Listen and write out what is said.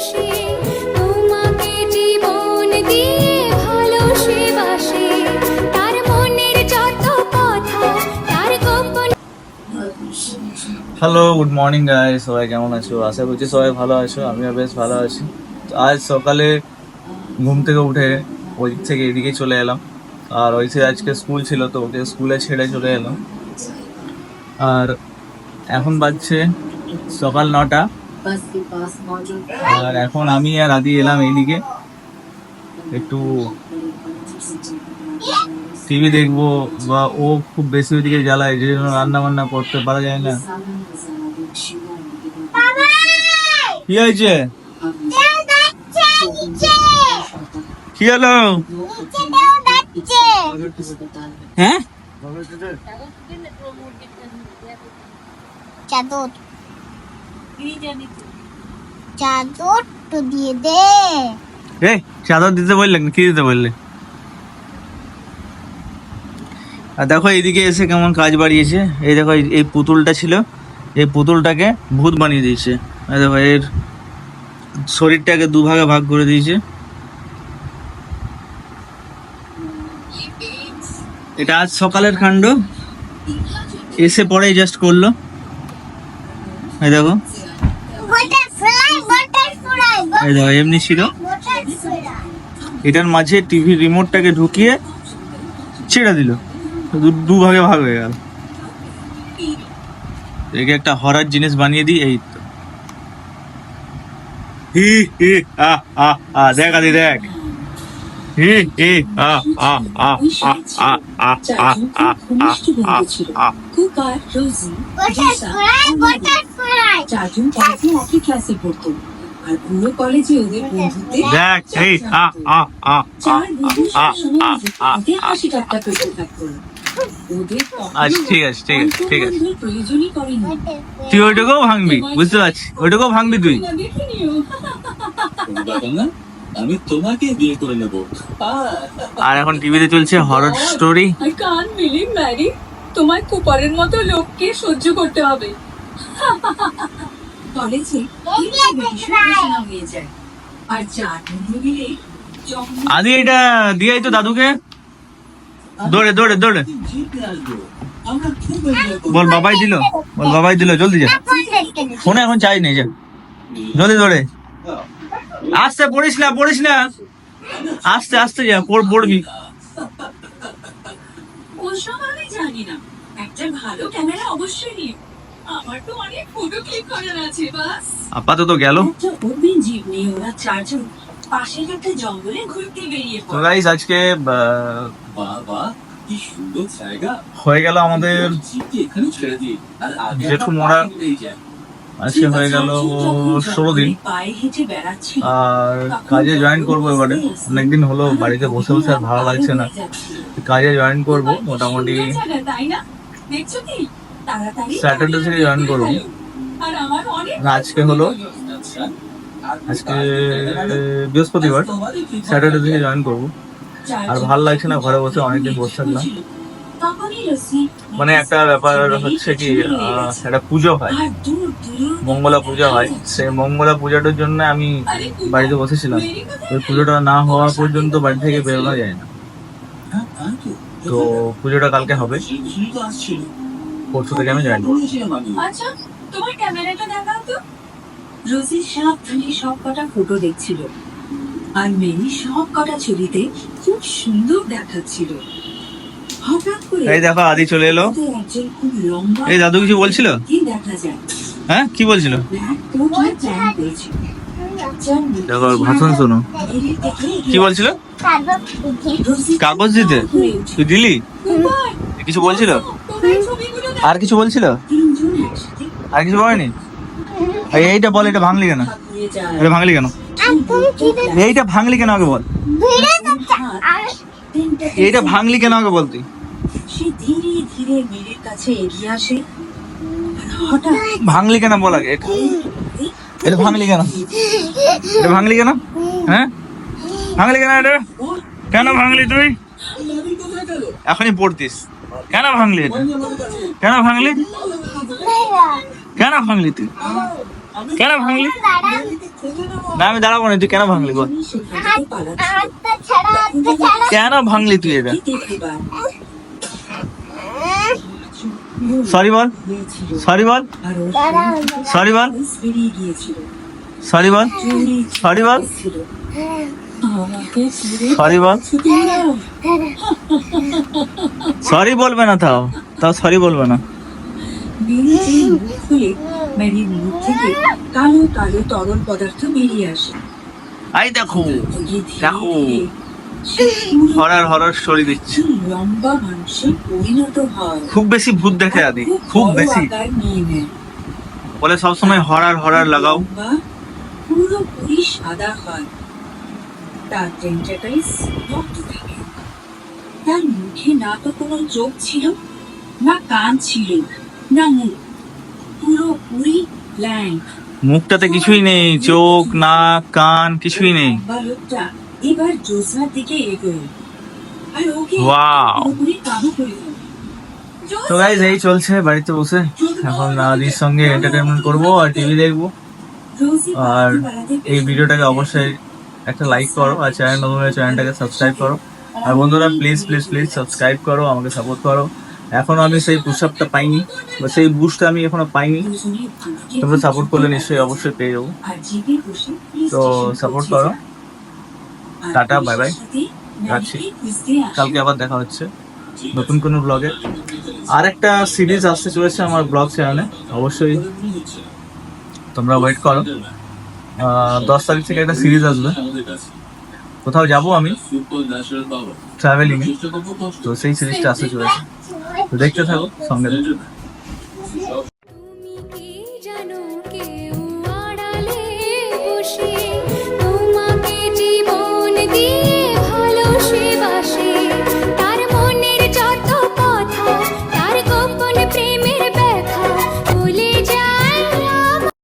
ভালোবাসে, তোমাকে জীবন দিয়ে ভালোবাসে, তার মনের যত কথা, তার গোপন। হ্যালো, গুড মর্নিং গাইস, সবাই কেমন আছো? আশা করছি সবাই ভালো আছো, আমিও বেশ ভালো আছি। তো আজ সকালে ঘুম থেকে উঠে ওই থেকে এদিকে চলে এলাম, আর ওই থেকে আজকে স্কুল ছিল, তো ওকে স্কুলে ছেড়ে চলে এলাম। আর এখন বাজছে সকাল 9টা, আর এখন আমি আর আদি এলাম এইদিকে একটু টিভি দেখবো, বা ও খুব বেশি ওইদিকে জ্বালায়, যে জন্য রান্না বান্না করতে পারা যায় না। কি হয়েছে? কি হলো? হ্যাঁ, চাদর চাদর তো দিয়ে দে। এই চাদর দিতে বললেন, কি দিতে বললে? আর দেখো এইদিকে এসে কেমন কাজ বাড়িয়েছে। এই দেখো, এই পুতুলটা ছিল, এই পুতুলটাকে ভূত বানিয়ে দিয়েছে। এই দেখো, এর শরীরটাকে দুভাগে ভাগ করে দিয়েছে। এটা আজ সকালের কাণ্ড, এসে পরেই জাস্ট করলো। এই দেখো, এই দেখো এমনি ছিল, এটার মাঝে টিভি রিমোটটাকে ঢুকিয়ে ছেড়ে দিল, দুভাগে ভাগ হয়ে গেল। একে একটা হরার জিনিস বানিয়ে দিই, এই তো। হি হি আ আ আ, দেখ আদি দেখ, হি হি আ আ আ আ আ আ আ আ আ। দেখ এই আ আ আ আ আ আ। আচ্ছা ঠিক আছে, ঠিক আছে, ঠিক আছে, তুই ওইটাকেও ভাঙবি, বুঝতে পারছি, ওইটাকেও ভাঙবি তুই। আমি তোমাকে বিয়ে করে নেব। আর এখন টিভিতে চলছে হরর স্টোরি। কান মিলি ম্যারি, তোমার কুপারের মতো লোককে সহ্য করতে হবে। কলেজে হয়ে যায় আর চার বন্ধু মিলে আদি এটা দিয়ে তো দাদুকে, দৌড়ে দৌড়ে দৌড়ে আমরা খুব এনজয় করব। বল বাবাই দিল, বল বাবাই দিল, জলদি যা, ফোনে এখন চাই নেই, যা জলদি দৌড়ে। আস্তে পড়িস না, পড়িস না, আস্তে আস্তে যা, পড়বি। ওসব আমি জানি না, একটা ভালো ক্যামেরা অবশ্যই নিও, আমার তো অনেক ফটো ক্লিক করার আছে। বাস আপাতত গেল। একটা ওপেন জিপ নিয়ে ওরা চারজন পাশের একটা জঙ্গলে ঘুরতে বেরিয়ে তো পড়ে। গাইস আজকে বাবা কি সুন্দর জায়গা। হয়ে গেল আমাদের জিপটি এখানে ছেড়ে দিই আর আগে জেঠু মরা, আজকে হয়ে গেল 16 দিন। পায়ে হেঁটে বেড়াচ্ছিল, আর কাজে জয়েন করবো এবারে, অনেকদিন হলো বাড়িতে বসে বসে আর ভালো লাগছে না, কাজে জয়েন করব মোটামুটি তাই না? দেখছো কি তাড়াতাড়ি স্যাটারডে থেকে জয়েন করবো। আর আমার অনেক আজকে হলো, আজকে বৃহস্পতিবার, স্যাটারডে থেকে জয়েন করবো। আর ভালো লাগছে না ঘরে বসে, অনেকদিন বসে থাকলাম। মানে একটা ব্যাপার হচ্ছে কি, একটা পুজো হয়, মঙ্গলা পূজা হয়, সেই মঙ্গলা পূজাটার জন্য আমি বাড়িতে বসেছিলাম। ওই পুজোটা না হওয়া পর্যন্ত বাড়ি থেকে বেরোনো যায় না। তো পুজোটা কালকে হবে, পরশু থেকে আমি জয়েন করবো। আচ্ছা তোমার ক্যামেরাটা দেখাও তো। রোজি সাবধানে সব কটা ফটো দেখছিল, আর মেরি সব কটা ছবিতে খুব সুন্দর দেখাচ্ছিল। হঠাৎ করে এই দেখো আদি চলে এলো। একজন খুব লম্বা এই দাদু কিছু বলছিল? কি দেখা যায়? হ্যাঁ কি বলছিল? ব্ল্যাক কোট আর প্যান্ট পরেছে। দেখো ভাষণ শোনো, কি বলছিল? কাগজ দিতে, তুই দিলি? কিছু বলছিল? আর কিছু বলছিল? আর কিছু বলেনি? এইটা বল, এটা ভাঙলি কেন? এটা ভাঙলি কেন? এইটা ভাঙলি কেন আগে বল, এইটা ভাঙলি কেন আগে বল তুই। সে ধীরে ধীরে মেরির কাছে এগিয়ে আসে, হঠাৎ ভাঙলি কেন বল আগে, এটা ভাঙলি কেন, এটা ভাঙলি কেন? হ্যাঁ ভাঙলি কেন এটা? কেন ভাঙলি তুই? এখনই পড়তিস, কেন ভাঙলি এটা? কেন ভাঙলি? কেন ভাঙলি তুই? কেন ভাঙলি? না আমি দাঁড়াবো না, তুই কেন ভাঙলি বল? টুনি সেখান থেকে পালাচ্ছিল। হাতটা ছাড়া, হাতটা ছাড়া। কেন ভাঙলি তুই এটা? দেখতে পায়। সরি বল, হয়েছিল। সরি বল, আর ওর সরি বল, বেরিয়ে গিয়েছিল। সরি বল, সরি বল, ছিল। আমাকে ছেড়ে সরি বল। দিও। সরি বলবে না, তাও তাও সরি বলবে না। মেরি যেই মুখ খুলে মেরির মুখ থেকে কালো কালো তরল পদার্থ বেরিয়ে আসে। আই দেখো, ধীরে ধীরে দেখো। সে পুরো হরার হরার স্টোরি দিচ্ছে। একটি লম্বা মানুষে পরিণত হয়। খুব বেশি ভূত দেখে আদি, খুব বড় বেশি আকার নিয়ে নেয়। বলে সবসময় হরার হরার লাগাও। লম্বা, পুরোপুরি সাদা হয়। তার টেন্টাকলস রক্ত থাকে। তার মুখে না তো কোনো চোখ ছিল, না কান ছিল, না মুখ। পুরোপুরি ব্ল্যাঙ্ক। মুখটাতে কিছুই নেই, চোখ নাক কান কিছুই নেই। লম্বা লোকটা এবার জ্যোৎস্নার দিকে এগোয় আর ওকে Wow! পুরোপুরি কাবু করে ফেলে। তো গাইজ এই চলছে বাড়িতে বসে, এখন আদির সঙ্গে এন্টারটেনমেন্ট করবো আর টিভি দেখবো। রোজি আর পালাতে এই পেরে ভিডিওটাকে অবশ্যই একটা লাইক করো, আর চ্যানেল নতুন হলে চ্যানেলটাকে সাবস্ক্রাইব করো। আর বন্ধুরা প্লিজ প্লিজ প্লিজ সাবস্ক্রাইব করো, আমাকে সাপোর্ট করো। এখনো আমি সেই পুশ আপটা পাইনি, বা সেই বুস্টটা আমি এখনো পাইনি। দুজনে ভাঙকে তোমরা সাপোর্ট করলে নিশ্চয়ই অবশ্যই পেয়ে যাবো। আর জিপে বসে তো সাপোর্ট করো। টাটা, বাই বাই, রাখছি। কালকে আবার দেখা হচ্ছে নতুন কোনো ব্লগে। আর একটা সিরিজ আসতে চলেছে আমার ব্লগ চ্যানেলে, অবশ্যই তোমরা ওয়েট করো। 10 তারিখ থেকে একটা সিরিজ আসবে, আমাদের কাছে কোথাও যাবো আমি সুপার ন্যাচারাল পাওয়ার ট্রাভেলিং এ, চেষ্টা করবো কষ্ট তো সেই সিরিজটা আসতে চলেছে, তো দেখতে থাকো সঙ্গে থাকো। তুমি কি জানো কে